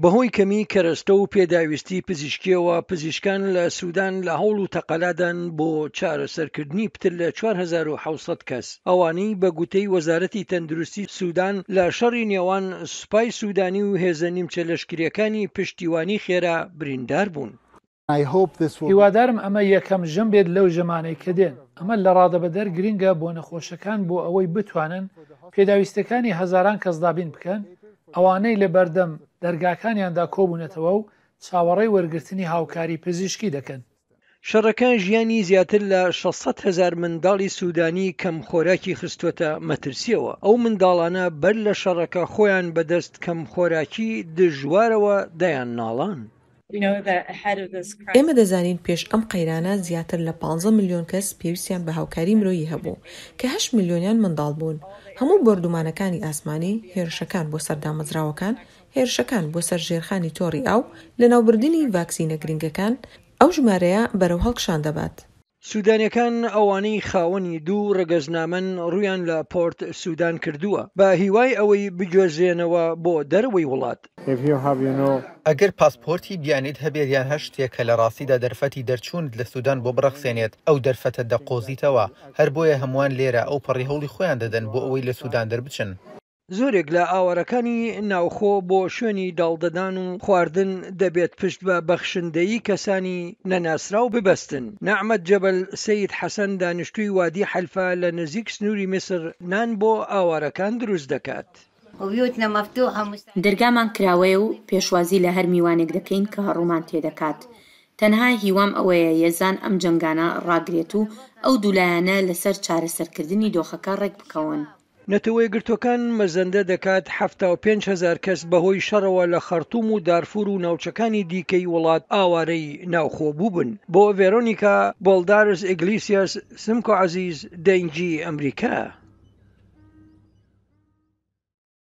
بەهۆی کەمی کەرەستە و پێداویستی پزیشکیەوە پزیشکان لە سوودان لە هەوڵ و تەقەلادان بۆ چارەسەرکردنی پتر لە 4700 کەس ئەوانەی بە گوتەی وەزارەتی تەندروستی سوودان لە شەڕی نێوان سوپای سوودانی و هێزە نیمچە لەشکریەکانی پشتیوانی خێرا بریندار بوون. هیوادارم ئەمە یەکەم ژەم بێت لەو ژەمانەی کە دێن. ئەمە لە ڕادەبەدەر گرنگە بۆ نەخۆشەکان بۆ ئەوەی بتوانن پێداویستەکانی هەزاران کەس دابین بکەن، ئەوانەی لە بەردەم دەرگاکانیاندا کۆبوونەتەوە و چاوەڕێی وەرگرتنی هاوکاری پزیشکی دەکەن. شەڕەکان ژیانی زیاتر لە 600,000 منداڵی سوودانی کەم خۆراکی خستوەتە مەترسیەوە. ئەو منداڵانە بەر لە شەڕەکە خۆیان بەدەست کەم خۆراکی دژوارەوە دەیان ناڵان. ئێمە دەزانین پێش ئەم قەیرانە زیاتر لە 15 ملیۆن کەس پێویستیان بە هاوکاری مرۆیی هەبوو کە 8 ملیۆنیان منداڵ بوون. هەموو بەردومانەکانی ئاسمانی، هێرشەکان بۆ سەردامەزراوەکان، هێرشەکان بۆ سەر ژێرخانی تۆڕی ئاو لە ناوبردننی ڤاکسینە گرنگەکان، ئەو ژمارەیە بەرەو هەڵکشان دەبات. سوودانیەکان ئەوانەی خاوەنی دوو ڕەگەزنامەن ڕویان لە پۆرت سوودان کردووە بە هیوای ئەوەی بگوێزێنەوە بۆ دەرەوەی وڵات. ئەگەر پاسپۆرتی بیانیت هەبێت یان هەر شتێکە لە ڕاستیدا دەرفەتی دەرچوونت لە سوودان بۆ بڕەخسێنێت ئەو دەرفەتە دەقۆزیتەوە، هەر بۆیە هەمووان لێرە ئەو پەڕی هەوڵی خۆیان دەدەن بۆ ئەوەی لە سوودان دەربچن. زۆرێک لە ئاوارەکانی ناوخۆ بۆ شوێنی داڵدەدان و خواردن دەبێت پشت بە بەخشندەیی کەسانی نەناسراو ببەستن. نەحمەد جەبەل سەید حەسەن دانیشتووی وادی حەلفا لە نزیک سنووری میسر نان بۆ ئاوارەکان دروست دەکات. دەرگامان کراوەیە و پێشوازی لە هەر میوانێک دەکەین کە هەڕوومان تێدەکات. تەنها هیوام ئەوەیە یەزان ئەم جەنگانە ڕاگرێت و ئەو دوولایانە لەسەر چارەسەرکردنی دۆخەکە ڕێک بکەون. نەتەوەی گرتوەکان مەزەندە دەکات 75,000 کەس بەهۆی شەڕەوە لە خەرتوم و دارفور و ناوچەکانی دیکەی وڵات ئاوارەی ناوخۆ بووبن. بۆ ڤێرۆنیکا بۆڵدارس ئیگلیسیاس سمکۆ عەزیز، دەنگی ئەمریکا.